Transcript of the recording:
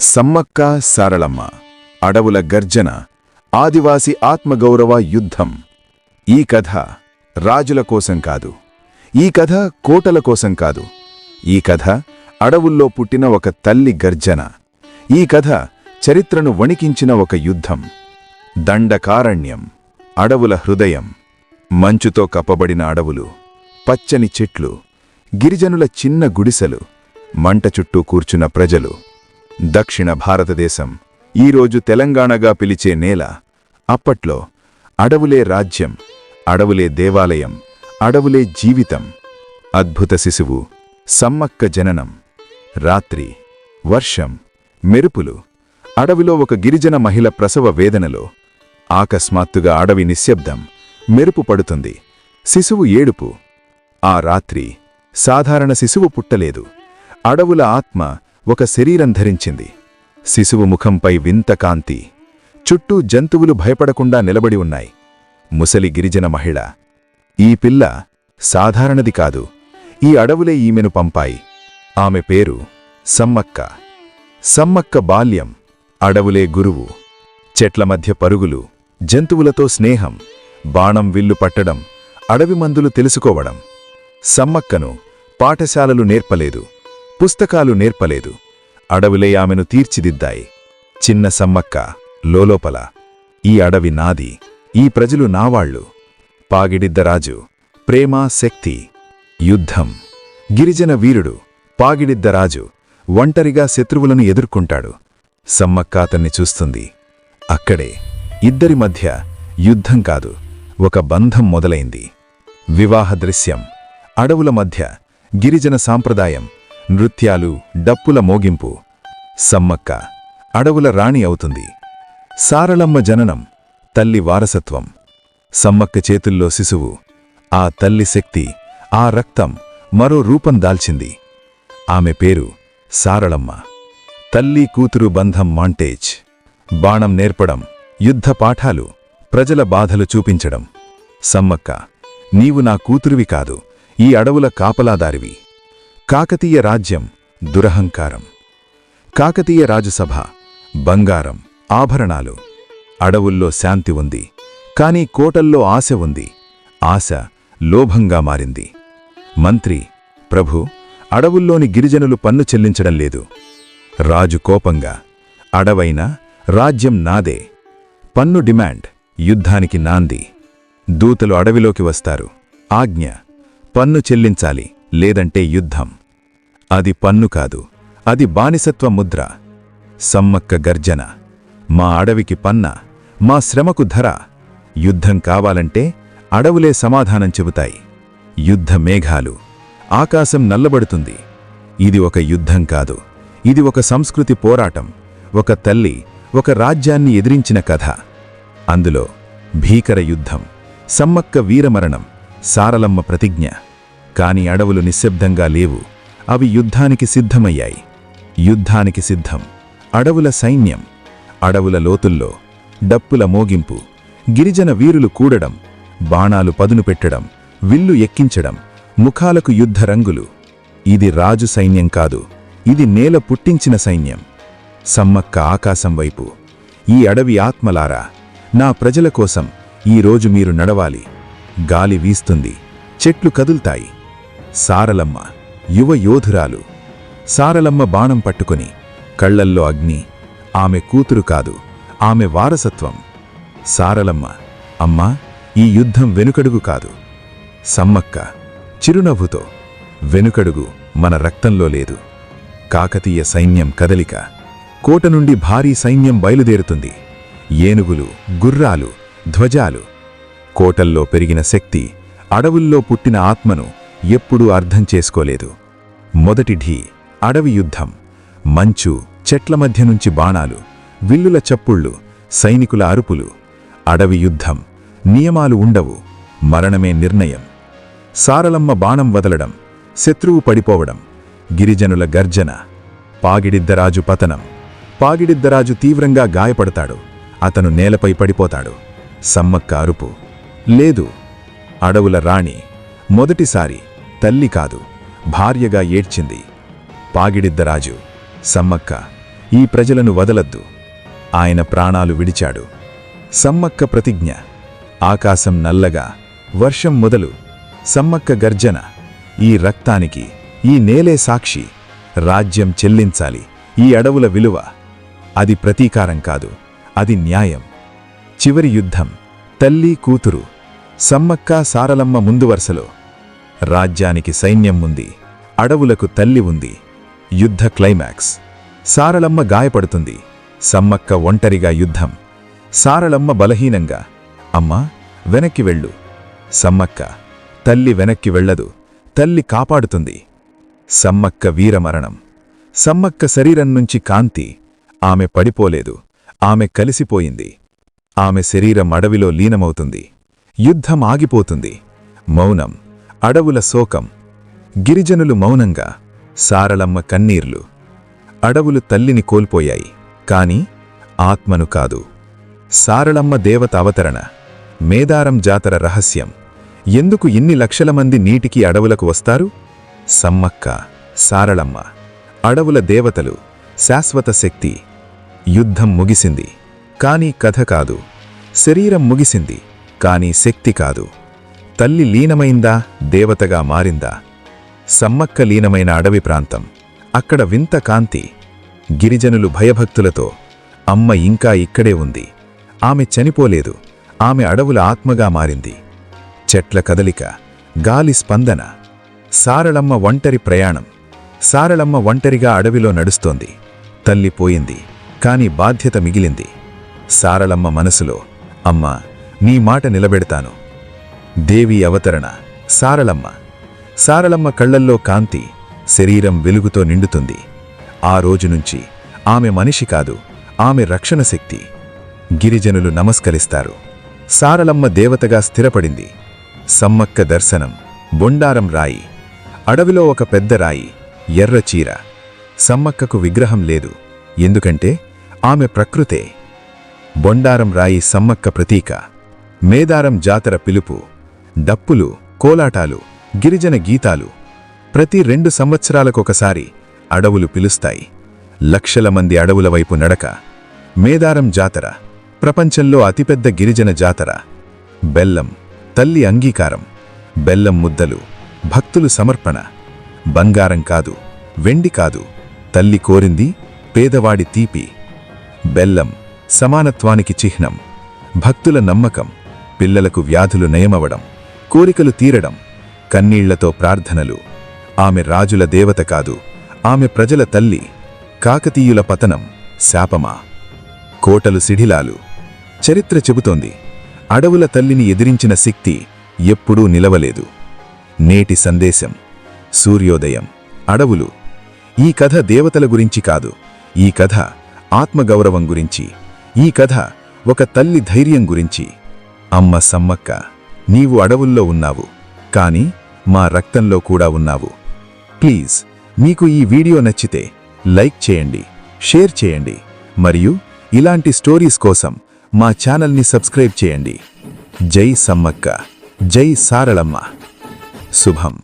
సమ్మక్క సారళమ్మ అడవుల గర్జన ఆదివాసి ఆత్మగౌరవ యుద్ధం. ఈ కథ రాజుల కోసం కాదు, ఈ కథ కోటల కోసం కాదు, ఈ కథ అడవుల్లో పుట్టిన ఒక తల్లి గర్జన. ఈ కథ చరిత్రను వణికించిన ఒక యుద్ధం. దండకారణ్యం, అడవుల హృదయం, మంచుతో కప్పబడిన అడవులు, పచ్చని చెట్లు, గిరిజనుల చిన్న గుడిసెలు, మంట చుట్టూ కూర్చున్న ప్రజలు. దక్షిణ భారతదేశం, ఈరోజు తెలంగాణగా పిలిచే నేల. అప్పట్లో అడవులే రాజ్యం, అడవులే దేవాలయం, అడవులే జీవితం. అద్భుత శిశువు, సమ్మక్క జననం. రాత్రి, వర్షం, మెరుపులు. అడవిలో ఒక గిరిజన మహిళ ప్రసవ వేదనలో. అకస్మాత్తుగా అడవి నిశ్శబ్దం, మెరుపు పడుతుంది. శిశువు ఏడుపు. ఆ రాత్రి సాధారణ శిశువు పుట్టలేదు. అడవుల ఆత్మ ఒక శరీరం ధరించింది. శిశువు ముఖంపై వింత కాంతి. చుట్టూ జంతువులు భయపడకుండా నిలబడి ఉన్నాయి. ముసలి గిరిజన మహిళ. ఈ పిల్ల సాధారణది కాదు, ఈ అడవులే ఈమెను పంపాయి. ఆమె పేరు సమ్మక్క. సమ్మక్క బాల్యం, అడవులే గురువు. చెట్ల మధ్య పరుగులు, జంతువులతో స్నేహం, బాణం విల్లు పట్టడం, అడవి మందులు తెలుసుకోవడం. సమ్మక్కను పాఠశాలలు నేర్పలేదు, పుస్తకాలు నేర్పలేదు, అడవులే ఆమెను తీర్చిదిద్దాయి. చిన్న సమ్మక్క లోలోపల, ఈ అడవి నాది, ఈ ప్రజలు నావాళ్లు. పాగిడిద్దరాజు, ప్రేమ, శక్తి. యుద్ధం. గిరిజన వీరుడు పాగిడిద్దరాజు ఒంటరిగా శత్రువులను ఎదుర్కొంటాడు. సమ్మక్క అతన్ని చూస్తుంది. అక్కడే ఇద్దరి మధ్య యుద్ధం కాదు, ఒక బంధం మొదలైంది. వివాహ దృశ్యం. అడవుల మధ్య గిరిజన సాంప్రదాయం, నృత్యాలు, డప్పుల మోగింపు. సమ్మక్క అడవుల రాణి అవుతుంది. సారళమ్మ జననం, తల్లి వారసత్వం. సమ్మక్క చేతుల్లో శిశువు. ఆ తల్లి శక్తి, ఆ రక్తం మరో రూపం దాల్చింది. ఆమె పేరు సారళమ్మ. తల్లి కూతురు బంధం మాంటేజ్. బాణం నేర్పడం, యుద్ధ పాఠాలు, ప్రజల బాధలు చూపించడం. సమ్మక్క, నీవు నా కూతురివి కాదు, ఈ అడవుల కాపలాదారివి. కాకతీయ రాజ్యం, దురహంకారం. కాకతీయ రాజసభ, బంగారం, ఆభరణాలు. అడవుల్లో శాంతి ఉంది, కాని కోటల్లో ఆశ ఉంది. ఆశ లోభంగా మారింది. మంత్రి, ప్రభు, అడవుల్లోని గిరిజనులు పన్ను చెల్లించడం లేదు. రాజు కోపంగా, అడవైనా రాజ్యం నాదే. పన్ను డిమాండ్, యుద్ధానికి నాంది. దూతలు అడవిలోకి వస్తారు. ఆజ్ఞ, పన్ను చెల్లించాలి, లేదంటే యుద్ధం. అది పన్ను కాదు, అది బానిసత్వ ముద్ర. సమ్మక్క గర్జన, మా అడవికి పన్న, మా శ్రమకు ధర. యుద్ధం కావాలంటే అడవులే సమాధానం చెబుతాయి. యుద్ధ మేఘాలు. ఆకాశం నల్లబడుతుంది. ఇది ఒక యుద్ధం కాదు, ఇది ఒక సంస్కృతి పోరాటం. ఒక తల్లి ఒక రాజ్యాన్ని ఎదిరించిన కథ. అందులో భీకర యుద్ధం, సమ్మక్క వీరమరణం, సారళమ్మ ప్రతిజ్ఞ. కాని అడవులు నిశ్శబ్దంగా లేవు, అవి యుద్ధానికి సిద్ధమయ్యాయి. యుద్ధానికి సిద్ధం. అడవుల సైన్యం. అడవుల లోతుల్లో డప్పుల మోగింపు, గిరిజన వీరులు కూడడం, బాణాలు పదును పెట్టడం, విల్లు ఎక్కించడం, ముఖాలకు యుద్ధ రంగులు. ఇది రాజు సైన్యం కాదు, ఇది నేల పుట్టించిన సైన్యం. సమ్మక్క ఆకాశం వైపు, ఈ అడవి ఆత్మలారా, నా ప్రజల కోసం ఈరోజు మీరు నడవాలి. గాలి వీస్తుంది, చెట్లు కదుల్తాయి. సారళమ్మ యువ యోధురాలు. సారళమ్మ బాణం పట్టుకుని, కళ్లల్లో అగ్ని. ఆమె కూతురు కాదు, ఆమె వారసత్వం. సారళమ్మ, అమ్మా, ఈ యుద్ధం వెనుకడుగు కాదు. సమ్మక్క చిరునవ్వుతో, వెనుకడుగు మన రక్తంలో లేదు. కాకతీయ సైన్యం కదలిక. కోట నుండి భారీ సైన్యం బయలుదేరుతుంది. ఏనుగులు, గుర్రాలు, ధ్వజాలు. కోటల్లో పెరిగిన శక్తి అడవుల్లో పుట్టిన ఆత్మను ఎప్పుడూ అర్థం చేసుకోలేదు. మొదటి ఢీ, అడవి యుద్ధం. మంచు, చెట్ల మధ్య నుంచి బాణాలు, విల్లుల చప్పుళ్ళు, సైనికుల అరుపులు. అడవి యుద్ధం. నియమాలు ఉండవు, మరణమే నిర్ణయం. సారళమ్మ బాణం వదలడం, శత్రువు పడిపోవడం. గిరిజనుల గర్జన. పాగిడిద్దరాజు పతనం. పాగిడిద్దరాజు తీవ్రంగా గాయపడతాడు. అతను నేలపై పడిపోతాడు. సమ్మక్క అరుపు, లేదు. అడవుల రాణి మొదటిసారి తల్లి కాదు, భార్యగా ఏడ్చింది. పాగిడిద్దరాజు, సమ్మక్క, ఈ ప్రజలను వదలద్దు. ఆయన ప్రాణాలు విడిచాడు. సమ్మక్క ప్రతిజ్ఞ. ఆకాశం నల్లగా, వర్షం మొదలు, సమ్మక్క గర్జన. ఈ రక్తానికి ఈ నేలే సాక్షి. రాజ్యం చెల్లించాలి ఈ అడవుల విలువ. అది ప్రతీకారం కాదు, అది న్యాయం. చివరి యుద్ధం. తల్లి కూతురు, సమ్మక్క సారలమ్మ ముందు వరుసలో. రాజ్యానికి సైన్యం ఉంది, అడవులకు తల్లి ఉంది. యుద్ధ క్లైమాక్స్. సారలమ్మ గాయపడుతుంది, సమ్మక్క ఒంటరిగా యుద్ధం. సారలమ్మ బలహీనంగా, అమ్మా వెనక్కి వెళ్ళు. సమ్మక్క, తల్లి వెనక్కి వెళ్ళదు, తల్లి కాపాడుతుంది. సమ్మక్క వీరమరణం. సమ్మక్క శరీరం నుంచి కాంతి. ఆమె పడిపోలేదు, ఆమె కలిసిపోయింది. ఆమె శరీరం అడవిలో లీనమవుతుంది. యుద్ధం ఆగిపోతుంది. మౌనం, అడవుల శోకం. గిరిజనులు మౌనంగా, సారలమ్మ కన్నీర్లు. అడవులు తల్లిని కోల్పోయాయి, కాని ఆత్మను కాదు. సారలమ్మ దేవత అవతరణ. మేదారం జాతర రహస్యం. ఎందుకు ఇన్ని లక్షల మంది నీటికి అడవులకు వస్తారు? సమ్మక్క, సారలమ్మ, అడవుల దేవతలు, శాశ్వత శక్తి. యుద్ధం ముగిసింది, కాని కథ కాదు. శరీరం ముగిసింది, కాని శక్తి కాదు. తల్లి లీనమైందా, దేవతగా మారిందా? సమ్మక్క లీనమైన అడవి ప్రాంతం. అక్కడ వింత కాంతి. గిరిజనులు భయభక్తులతో, అమ్మ ఇంకా ఇక్కడే ఉంది, ఆమె చనిపోలేదు, ఆమె అడవుల ఆత్మగా మారింది. చెట్ల కదలిక, గాలి స్పందన. సారలమ్మ ఒంటరి ప్రయాణం. సారలమ్మ ఒంటరిగా అడవిలో నడుస్తోంది. తల్లి పోయింది, కాని బాధ్యత మిగిలింది. సారలమ్మ మనసులో, అమ్మా నీ మాట నిలబెడతాను. దేవి అవతరణ. సారలమ్మ. సారలమ్మ కళ్లల్లో కాంతి, శరీరం వెలుగుతో నిండుతుంది. ఆ రోజునుంచి ఆమె మనిషి కాదు, ఆమె రక్షణ శక్తి. గిరిజనులు నమస్కరిస్తారు. సారలమ్మ దేవతగా స్థిరపడింది. సమ్మక్క దర్శనం. బొండారం రాయి. అడవిలో ఒక పెద్ద రాయి, ఎర్ర చీర. సమ్మక్కకు విగ్రహం లేదు, ఎందుకంటే ఆమె ప్రకృతే. బొండారం రాయి సమ్మక్క ప్రతీక. మేదారం జాతర పిలుపు. డప్పులు, కోలాటాలు, గిరిజన గీతాలు. ప్రతి 2 సంవత్సరాలకొకసారి అడవులు పిలుస్తాయి. లక్షల మంది అడవుల వైపు నడక. మేదారం జాతర ప్రపంచంలో అతిపెద్ద గిరిజన జాతర. బెల్లం, తల్లి అంగీకారం. బెల్లం ముద్దలు, భక్తులు సమర్పణ. బంగారం కాదు, వెండి కాదు, తల్లి కోరింది పేదవాడి తీపి. బెల్లం సమానత్వానికి చిహ్నం. భక్తుల నమ్మకం. పిల్లలకు వ్యాధులు నయమవడం, కోరికలు తీరడం. కన్నీళ్లతో ప్రార్థనలు. ఆమె రాజుల దేవత కాదు, ఆమె ప్రజల తల్లి. కాకతీయుల పతనం శాపమా? కోటలు శిథిలాలు. చరిత్ర చెబుతోంది, అడవుల తల్లిని ఎదిరించిన శక్తి ఎప్పుడూ నిలవలేదు. నేటి సందేశం. సూర్యోదయం, అడవులు. ఈ కథ దేవతల గురించి కాదు, ఈ కథ ఆత్మగౌరవం గురించి. ఈ కథ ఒక తల్లి ధైర్యం గురించి. అమ్మ సమ్మక్క, నీవు అడవుల్లో ఉన్నావు, కాని మా రక్తంలో కూడా ఉన్నావు. ప్లీజ్, మీకు ఈ వీడియో నచ్చితే లైక్ చేయండి, షేర్ చేయండి, మరియు ఇలాంటి స్టోరీస్ కోసం మా ఛానల్ని సబ్స్క్రైబ్ చేయండి. జై సమ్మక్క, జై సారలమ్మ. శుభం.